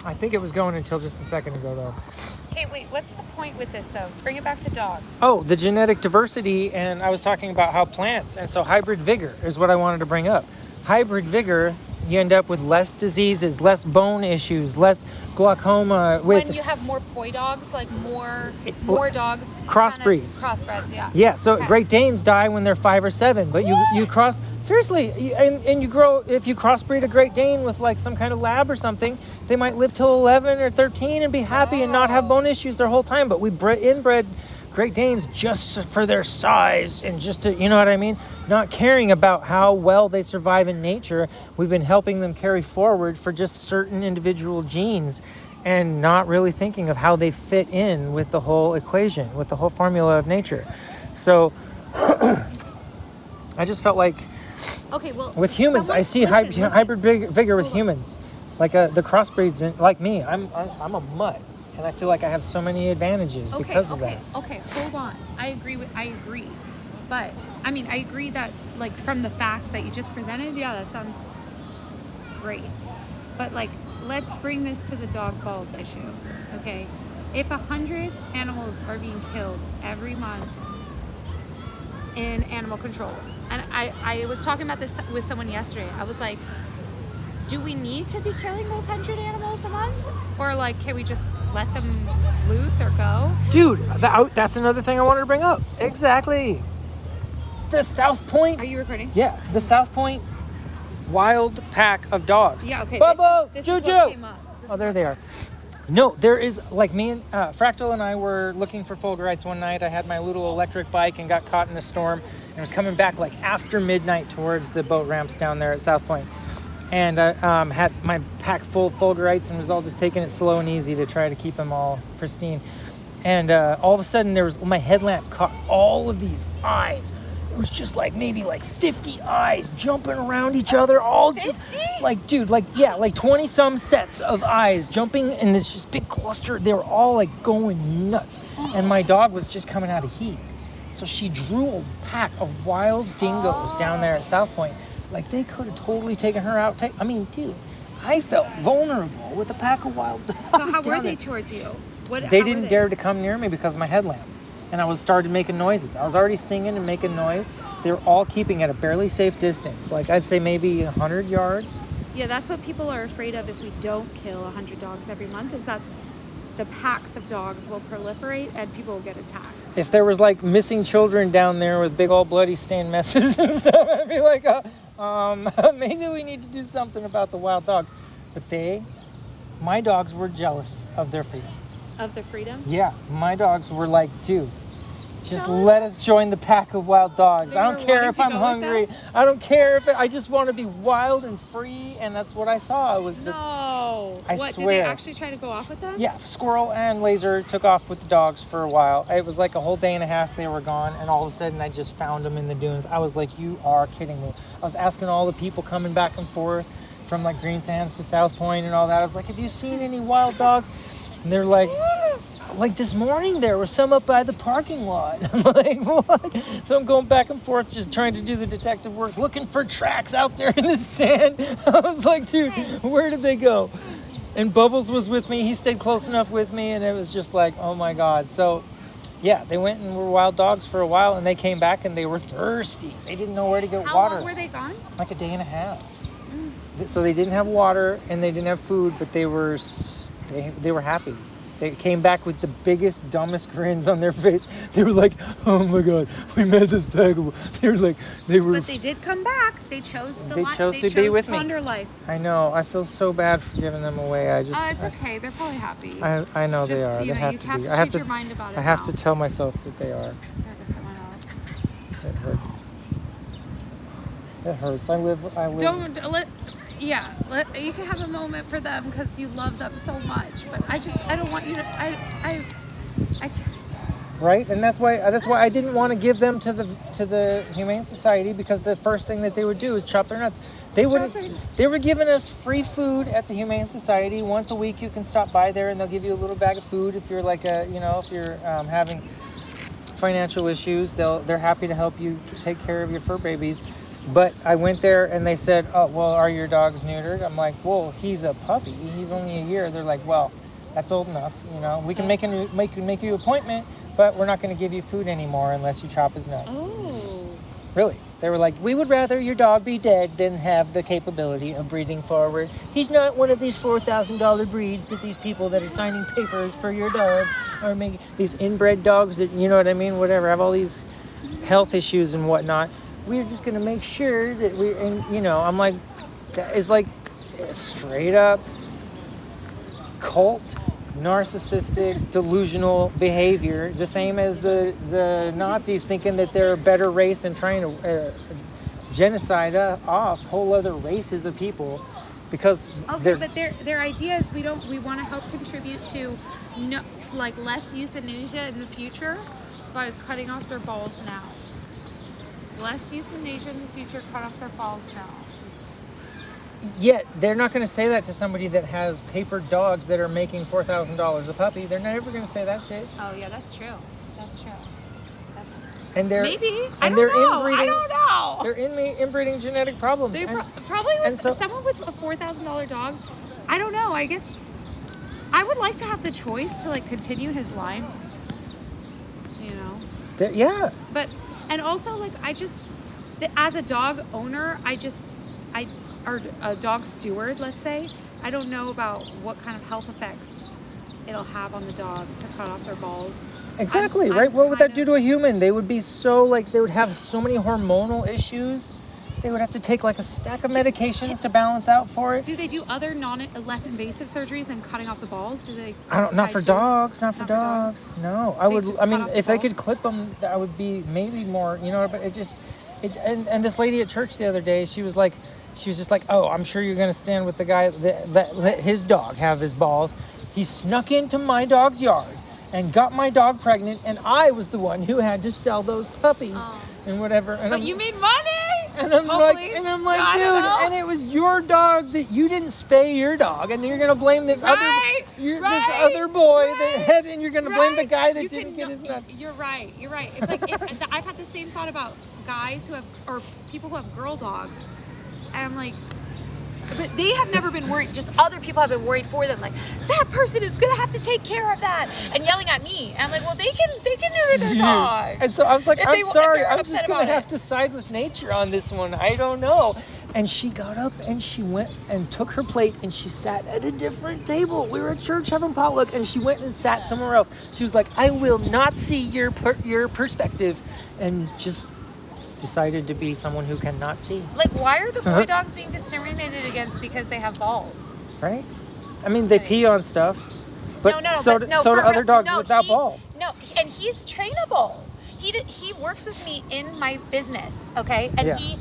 I think it was going until just a second ago, though. Okay, wait. What's the point with this, though? Bring it back to dogs. Oh, the genetic diversity, and I was talking about how plants, and so hybrid vigor is what I wanted to bring up. Hybrid vigor, you end up with less diseases, less bone issues, less glaucoma. When you have more poi dogs, like more dogs. Crossbreeds. Crossbreds, yeah. Yeah, so Great Danes die when they're 5 or 7, but you cross, seriously, and you grow, if you crossbreed a Great Dane with like some kind of lab or something, they might live till 11 or 13 and be happy and not have bone issues their whole time, but we inbred Great Danes just for their size and just to, you know what I mean? Not caring about how well they survive in nature. We've been helping them carry forward for just certain individual genes and not really thinking of how they fit in with the whole equation, with the whole formula of nature. So I just felt like with humans, I see hybrid vigor with humans. Like the crossbreeds, like me, I'm a mutt. And I feel like I have so many advantages because of that. Okay, hold on. I agree. But, I mean, I agree that, like, from the facts that you just presented, yeah, that sounds great. But, like, let's bring this to the dog balls issue, okay? If 100 animals are being killed every month in animal control, and I was talking about this with someone yesterday. I was like, do we need to be killing those 100 animals a month? Or, like, can we just let them loose or go? Dude, that's another thing I wanted to bring up. Exactly. The South Point. Are you recording? Yeah, the South Point wild pack of dogs. Yeah, okay. Bubbles, this Juju. Is what came up. Oh, there they are. No, there is, like me and Fractal and I were looking for Fulgurites one night. I had my little electric bike and got caught in a storm and was coming back like after midnight towards the boat ramps down there at South Point. And I had my pack full of Fulgurites and was all just taking it slow and easy to try to keep them all pristine. And all of a sudden, my headlamp caught all of these eyes. It was just like maybe like 50 eyes jumping around each other, all 50? Just like, dude, like 20 some sets of eyes jumping in this just big cluster. They were all like going nuts. And my dog was just coming out of heat. So she drew a pack of wild dingoes down there at South Point. Like, they could have totally taken her out. I mean, dude, I felt vulnerable with a pack of wild dogs. So how were they towards you? They didn't dare to come near me because of my headlamp. And I started making noises. I was already singing and making noise. They were all keeping at a barely safe distance. Like, I'd say maybe 100 yards. Yeah, that's what people are afraid of if we don't kill 100 dogs every month, is that the packs of dogs will proliferate and people will get attacked. If there was, like, missing children down there with big old bloody stained messes and stuff, I'd be like, maybe we need to do something about the wild dogs. But my dogs were jealous of their freedom. Of the freedom? Yeah, my dogs were like, dude, just let us join the pack of wild dogs. I don't care if I'm hungry. I don't care I just want to be wild and free, and that's what I saw. I swear. Did they actually try to go off with them? Yeah, Squirrel and Laser took off with the dogs for a while. It was like a whole day and a half they were gone, and all of a sudden I just found them in the dunes. I was like, you are kidding me. I was asking all the people coming back and forth from like Green Sands to South Point and all that. I was like, have you seen any wild dogs? And they're like this morning there was some up by the parking lot. I'm like, what? So I'm going back and forth just trying to do the detective work, looking for tracks out there in the sand. I was like, dude, where did they go? And Bubbles was with me. He stayed close enough with me, and it was just like, oh my God. So yeah, they went and were wild dogs for a while, and they came back and they were thirsty. They didn't know where to get water. How long were they gone? Like a day and a half. So they didn't have water and they didn't have food, but they were happy. They came back with the biggest, dumbest grins on their face. They were like, oh my God, we met this pack. But they did come back. They chose to be with me. Fonder life. I know. I feel so bad for giving them away. It's okay. They're probably happy. I know they are. You they have you to have be. to I have change to. your mind about it. I have to tell myself that they are. They're with someone else. It hurts. It hurts. I live. Don't let. Yeah, you can have a moment for them because you love them so much. But I don't want you to. I Right, and that's why I didn't want to give them to the Humane Society, because the first thing that they would do is chop their nuts. They were giving us free food at the Humane Society. Once a week, you can stop by there, and they'll give you a little bag of food if you're like if you're having financial issues. They're happy to help you take care of your fur babies. But I went there and they said, "Oh, well, are your dogs neutered?" I'm like, "Well, he's a puppy. He's only a year." They're like, "Well, that's old enough. You know, we can make you an appointment, but we're not going to give you food anymore unless you chop his nuts." Oh. Really? They were like, "We would rather your dog be dead than have the capability of breeding forward. He's not one of these $4,000 breeds that these people that are signing papers for your dogs are making. These inbred dogs that, you know what I mean, whatever, have all these health issues and whatnot. We're just going to make sure that we," and, you know, I'm like, that is like straight up cult, narcissistic, delusional behavior, the same as the Nazis thinking that they're a better race and trying to genocide off whole other races of people because Okay, but their idea is we want to help contribute to less euthanasia in the future by cutting off their balls now. Less euthanasia in the future, cut off their balls now. Yet they're not going to say that to somebody that has papered dogs that are making $4,000 a puppy. They're never going to say that shit. Oh yeah, that's true. That's true. And they're maybe and I don't know. They're inbreeding genetic problems. They probably was someone with a $4,000 dog. I don't know. I guess I would like to have the choice to like continue his line. You know. Yeah. But and also like as a dog owner, or a dog steward, let's say, I don't know about what kind of health effects it'll have on the dog to cut off their balls. Exactly, right? What would that do to a human? They would be so, like, they would have so many hormonal issues. They would have to take, like, a stack of medications to balance out for it. Do they do other less invasive surgeries than cutting off the balls? Do they? Not for dogs. Not for dogs. No. If they could balls? clip them, that would be maybe more, you know, but and this lady at church the other day, she was just like, "Oh, I'm sure you're going to stand with the guy that let his dog have his balls. He snuck into my dog's yard and got my dog pregnant, and I was the one who had to sell those puppies and whatever." And you made money. And I'm like, dude, and it was your dog that you didn't spay your dog, and you're gonna blame this other boy that had, and you're gonna blame the guy that didn't get his nuts. You're right. It's like I've had the same thought about guys who have or people who have girl dogs, and I'm like. But they have never been worried. Just other people have been worried for them. Like, that person is going to have to take care of that. And yelling at me. And I'm like, well, they can neuter their dog. And so I was like, I'm sorry. I'm just going to have it. to side with nature on this one. I don't know. And she got up and she went and took her plate and she sat at a different table. We were at church having potluck and she went and sat somewhere else. She was like, I will not see your perspective. And just decided to be someone who cannot see. Like, why are the boy dogs being discriminated against because they have balls? Right? I mean, they pee on stuff, but so do other dogs without balls. No, and he's trainable. He works with me in my business, okay? And he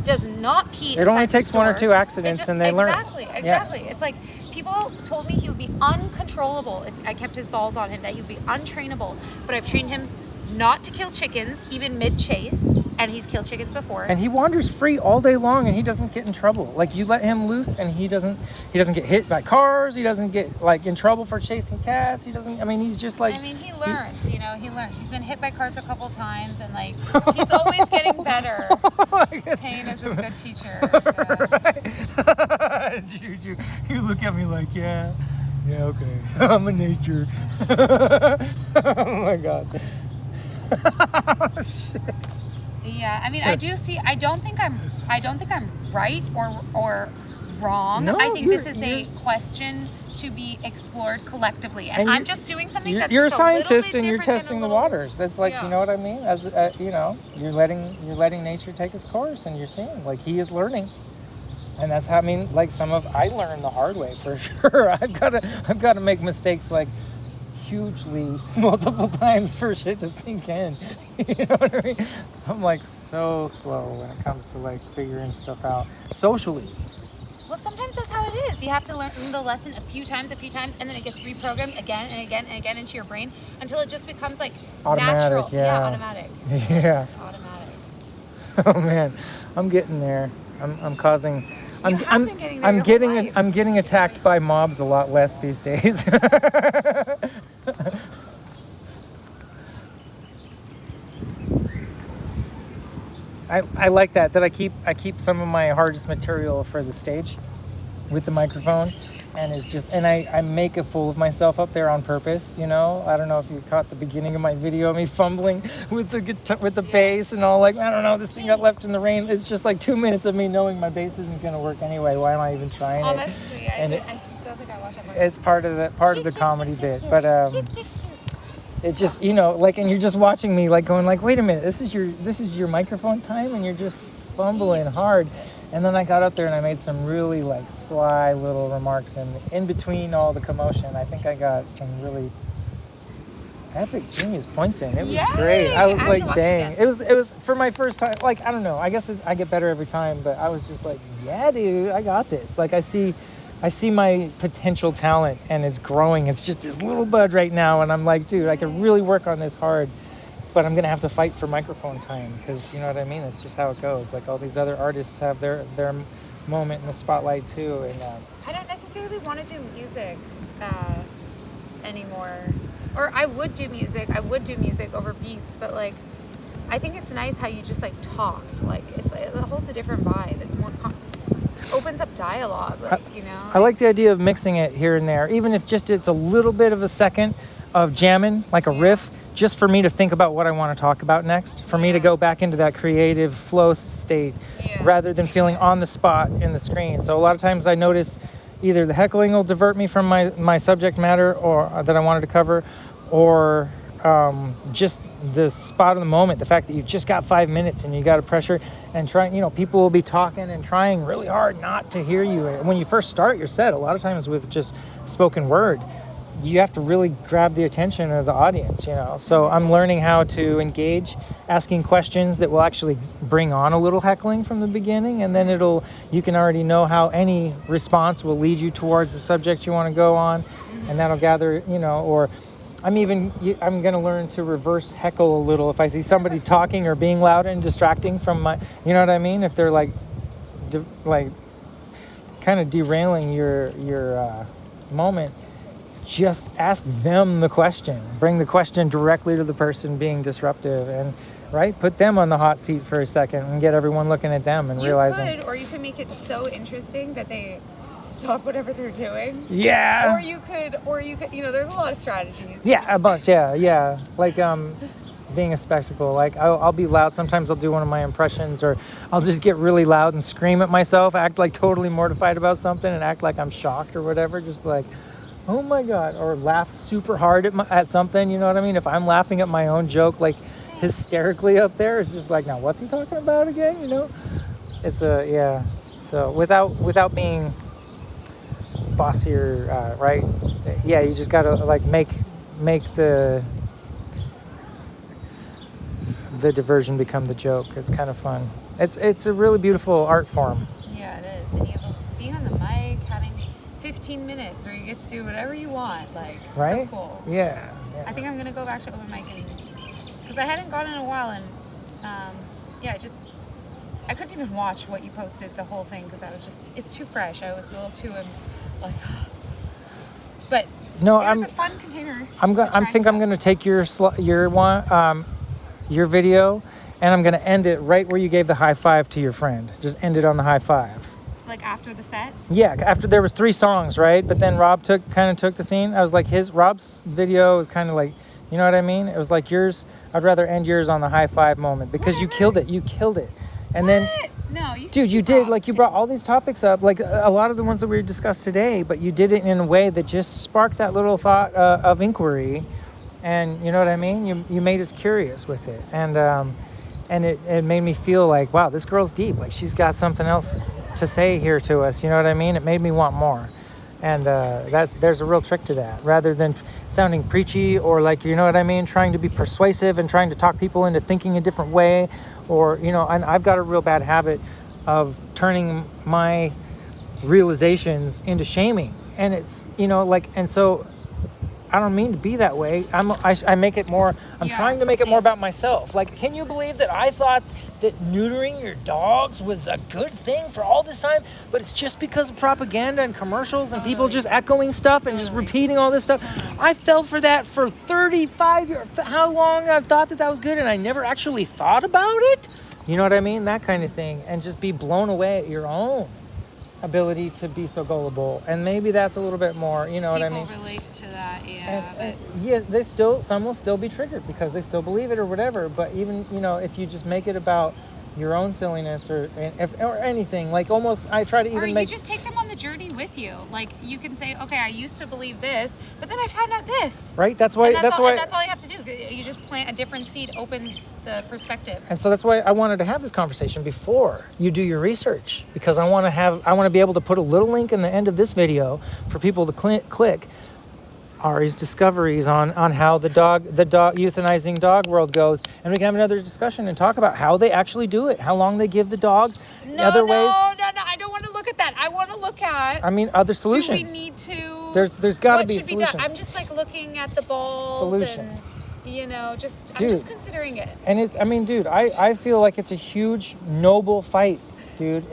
does not pee. It only takes one or two accidents and they learn. Exactly. Yeah. It's like people told me he would be uncontrollable if I kept his balls on him, that he would be untrainable. But I've trained him not to kill chickens, even mid-chase, and he's killed chickens before. And he wanders free all day long, and he doesn't get in trouble. Like, you let him loose, and he doesn't get hit by cars. He doesn't get, like, in trouble for chasing cats. He doesn't. I mean, he's just like. I mean, he learns. He learns. He's been hit by cars a couple times, and like he's always getting better. Pain is a good teacher. Right. You look at me like, yeah, okay. I'm a nature. Oh my God. Oh, shit. Yeah, I mean, I don't think I'm right or wrong. No, I think this is a question to be explored collectively, and I'm just doing something that's you're just a scientist a and you're little bit testing the waters. That's like, you know what I mean? As you know, you're letting nature take its course, and you're seeing like he is learning. And that's how, I mean, like I learned the hard way for sure. I've got to make mistakes like hugely multiple times for shit to sink in. You know what I mean? I'm like so slow when it comes to like figuring stuff out socially. Well, sometimes that's how it is. You have to learn the lesson a few times, and then it gets reprogrammed again and again and again into your brain until it just becomes like automatic, natural. Yeah, automatic. Yeah. Automatic. Oh man, I'm getting there. I'm causing. I'm getting attacked by mobs a lot less these days. I like that I keep some of my hardest material for the stage with the microphone, and it's just, and I make a fool of myself up there on purpose, you know. I don't know if you caught the beginning of my video, me fumbling with the guitar, with the bass and all, like, I don't know, this thing got left in the rain. It's just like 2 minutes of me knowing my bass isn't going to work anyway. Why am I even trying it? Oh, that's sweet. I don't think I watched that. It's part of the comedy bit, but it just, you know, like, and you're just watching me, like, going like, wait a minute, this is your microphone time, and you're just fumbling hard. And then I got up there and I made some really like sly little remarks, and in between all the commotion, I think I got some really epic genius points in. It was great. I was like, dang. It was for my first time. Like, I don't know. I guess I get better every time, but I was just like, yeah, dude, I got this. Like, I see my potential talent, and it's growing. It's just this little bud right now, and I'm like, dude, I could really work on this hard, but I'm gonna have to fight for microphone time, because you know what I mean. It's just how it goes. Like, all these other artists have their moment in the spotlight too, and I don't necessarily want to do music anymore. Or I would do music over beats, but like, I think it's nice how you just like talked. Like, it holds a different vibe. It's more it opens up dialogue, like, you know. I like the idea of mixing it here and there, even if just it's a little bit of a second of jamming, like a riff, just for me to think about what I want to talk about next, for me to go back into that creative flow state rather than feeling on the spot in the screen. So a lot of times I notice either the heckling will divert me from my subject matter or that I wanted to cover, or just the spot of the moment, the fact that you've just got 5 minutes and you got to pressure and try, you know, people will be talking and trying really hard not to hear you. When you first start your set, a lot of times with just spoken word, you have to really grab the attention of the audience, you know. So I'm learning how to engage, asking questions that will actually bring on a little heckling from the beginning, and then you can already know how any response will lead you towards the subject you want to go on, and that'll gather, you know. Or I'm going to learn to reverse heckle a little if I see somebody talking or being loud and distracting from my, you know what I mean? If they're like kind of derailing your moment, just ask them the question. Bring the question directly to the person being disruptive, and put them on the hot seat for a second and get everyone looking at them and realizing. Or you could make it so interesting that they stop whatever they're doing. Yeah. Or you could, you know, there's a lot of strategies. Yeah, a bunch. Yeah. Like being a spectacle. Like I'll be loud. Sometimes I'll do one of my impressions, or I'll just get really loud and scream at myself, act like totally mortified about something, and act like I'm shocked or whatever. Just be like, oh my God, or laugh super hard at something, you know what I mean? If I'm laughing at my own joke, like hysterically up there, it's just like, now what's he talking about again, you know? It's so without being bossier, right? Yeah, you just gotta like make the diversion become the joke. It's kind of fun. It's a really beautiful art form. Yeah, it is. And being on the mic, having 15 minutes where you get to do whatever you want, like, right? So cool. Yeah. I think I'm gonna go back to open mic, because I hadn't gone in a while, and I couldn't even watch what you posted, the whole thing, because it's too fresh. I was a little too but no, it was a fun container. I'm gonna take your video, and I'm gonna end it right where you gave the high five to your friend. Just end it on the high five. Like after the set? Yeah, after there was 3 songs, right? But then Rob took the scene. I was like, Rob's video was kind of like, you know what I mean? It was like yours. I'd rather end yours on the high five moment, because you killed it. You killed it. And then, no, you did. Like, you brought all these topics up, like a lot of the ones that we discussed today, but you did it in a way that just sparked that little thought of inquiry. And you know what I mean? You made us curious with it. And it made me feel like, wow, this girl's deep. Like, she's got something else to say here to us, you know what I mean? It made me want more, and there's a real trick to that. Rather than sounding preachy or like, you know what I mean, trying to be persuasive and trying to talk people into thinking a different way, or you know, and I've got a real bad habit of turning my realizations into shaming, and it's, you know, like, and so I don't mean to be that way. I make it more. I'm trying to make it more about myself. Like, can you believe that I thought that neutering your dogs was a good thing for all this time, but it's just because of propaganda and commercials and people just echoing stuff and just repeating all this stuff? I fell for that for 35 years. How long I've thought that was good, and I never actually thought about it? You know what I mean? That kind of thing. And just be blown away at your own ability to be so gullible. And maybe that's a little bit more, you know what I mean? People relate to that, yeah. Some will still be triggered because they still believe it or whatever. But even, if you just make it about your own silliness or anything, like almost, I try to even you just take them on the journey with you. Like you can say, okay, I used to believe this, but then I found out this. Right? That's why. That's all you have to do. You just plant a different seed, opens the perspective. And so that's why I wanted to have this conversation before you do your research, because I want to be able to put a little link in the end of this video for people to click Ari's discoveries on how the dog euthanizing dog world goes, and we can have another discussion and talk about how they actually do it, how long they give the dogs, ways. No, I don't want to look at that. I want to look at. Other solutions. Do we need to? There's got to be solutions. solutions. I'm just like looking at the balls Solutions. and I'm just considering it. And it's, dude, I feel like it's a huge noble fight, dude.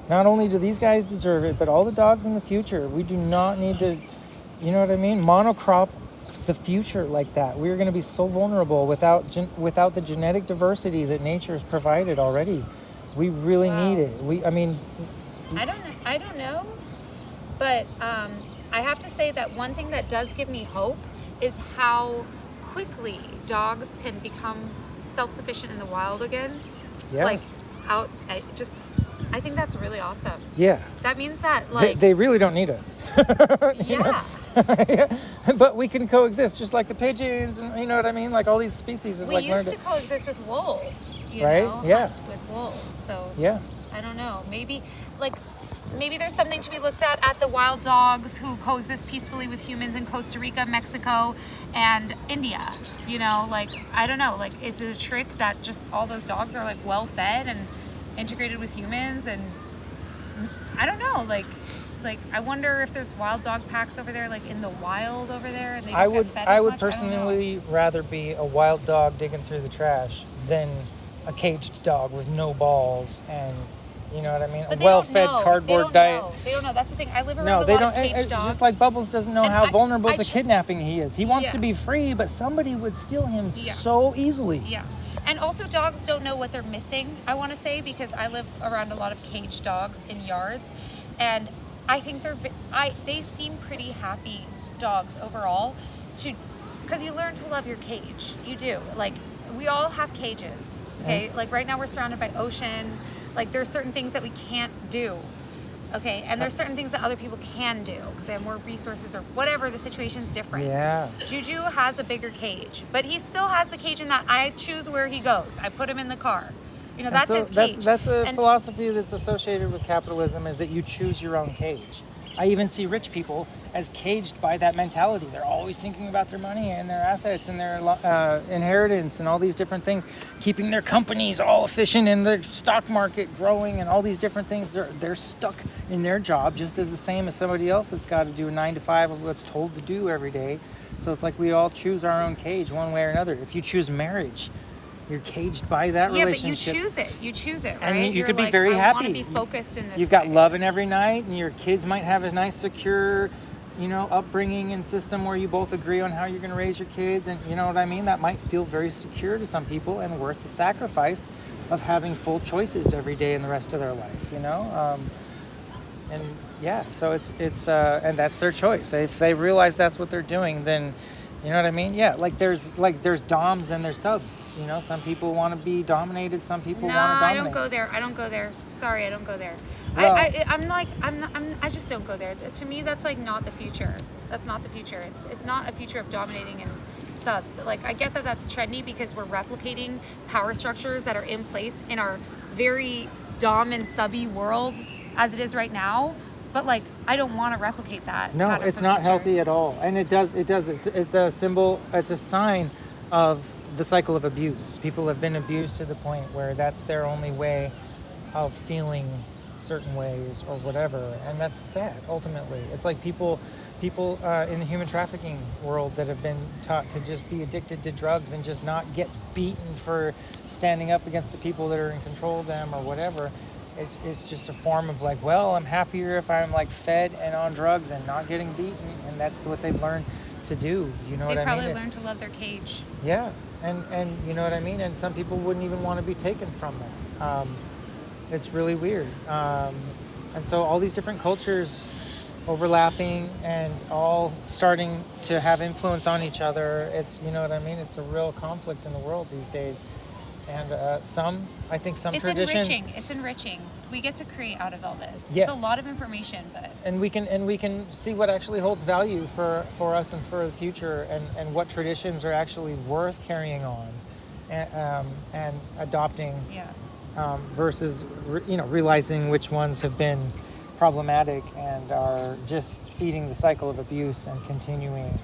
Not only do these guys deserve it, but all the dogs in the future. We do not need to. You know what I mean? Monocrop the future like that. We're going to be so vulnerable without the genetic diversity that nature has provided already. We really need it. I don't know, but I have to say that one thing that does give me hope is how quickly dogs can become self-sufficient in the wild again. Yeah. I think that's really awesome. Yeah. That means that they really don't need us. Yeah. But we can coexist just like the pigeons, and you know what I mean? Like all these species of we used to coexist with wolves, right? Yeah. With wolves. So yeah. I don't know. Maybe there's something to be looked at the wild dogs who coexist peacefully with humans in Costa Rica, Mexico, and India. I don't know. Is it a trick that just all those dogs are well fed and integrated with humans? And I don't know. I wonder if there's wild dog packs over there, in the wild over there, and they don't get fed I as would much? personally rather be a wild dog digging through the trash than a caged dog with no balls and, you know what I mean? But a well-fed cardboard diet. They don't know. That's the thing. I live around a lot of caged dogs. Just like Bubbles doesn't know how vulnerable to kidnapping he is. He wants Yeah. to be free, but somebody would steal him Yeah. so easily. Yeah. And also dogs don't know what they're missing, I want to say, because I live around a lot of caged dogs in yards, and I think they seem pretty happy dogs overall, because you learn to love your cage. You do. We all have cages, okay? Right now we're surrounded by ocean. There's certain things that we can't do, okay? And there's certain things that other people can do because they have more resources or whatever. The situation's different. Yeah. Juju has a bigger cage, but he still has the cage in that I choose where he goes. I put him in the car. That's his cage. That's a philosophy that's associated with capitalism, is that you choose your own cage. I even see rich people as caged by that mentality. They're always thinking about their money and their assets and their inheritance and all these different things, keeping their companies all efficient and their stock market growing and all these different things. They're stuck in their job just as the same as somebody else that's got to do a 9 to 5 of what's told to do every day. So it's like we all choose our own cage one way or another. If you choose marriage, you're caged by that relationship. Yeah, but you choose it, right? And you could be very happy. I want to be focused in this. You've got love in every night, and your kids might have a nice, secure, upbringing and system where you both agree on how you're going to raise your kids, and you know what I mean? That might feel very secure to some people and worth the sacrifice of having full choices every day in the rest of their life, And yeah, so it's and that's their choice. If they realize that's what they're doing, then. You know what I mean? Yeah, there's doms and there's subs. Some people want to be dominated. Some people want to dominate. I don't go there. Sorry, I don't go there. Well, I just don't go there. To me, that's not the future. That's not the future. It's not a future of dominating and subs. I get that that's trendy because we're replicating power structures that are in place in our very dom and subby world as it is right now. But I don't want to replicate that. No, it's not healthy at all. And it does. It's a symbol. It's a sign of the cycle of abuse. People have been abused to the point where that's their only way of feeling certain ways or whatever. And that's sad. Ultimately, it's like people in the human trafficking world that have been taught to just be addicted to drugs and just not get beaten for standing up against the people that are in control of them or whatever. it's just a form of like, well, I'm happier if I'm like fed and on drugs and not getting beaten, and that's what they've learned to do. You know They what I probably mean? learned to love their cage. Yeah, and you know what I mean? And some people wouldn't even want to be taken from them. It's really weird. And so all these different cultures overlapping and all starting to have influence on each other. It's, you know what I mean? It's a real conflict in the world these days. And I think some traditions. It's enriching. We get to create out of all this. Yes. It's a lot of information, but And we can see what actually holds value for us and for the future, and what traditions are actually worth carrying on and adopting, yeah. versus realizing which ones have been problematic and are just feeding the cycle of abuse and continuing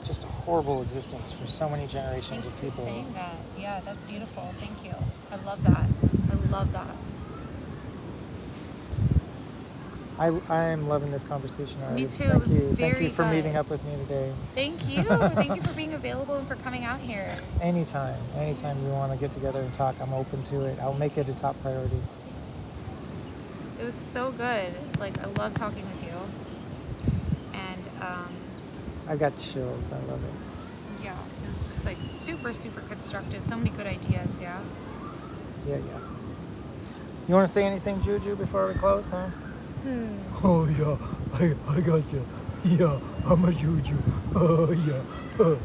just a horrible existence for so many generations Thank of you for people. saying that. Yeah, that's beautiful. Thank you. I love that. I love that. I am loving this conversation already. Me too. Thank It was you. Thank very you for good. meeting up with me today. Thank you. Thank you for being available and for coming out here. Anytime you want to get together and talk, I'm open to it. I'll make it a top priority. It was so good. Like, I love talking with you. And I got chills. I love it. yeah, it was just like super, super constructive. So many good ideas. Yeah. Yeah. You want to say anything, Juju, before we close, huh? Oh yeah, I got you. Yeah, I'm a juju. Oh yeah.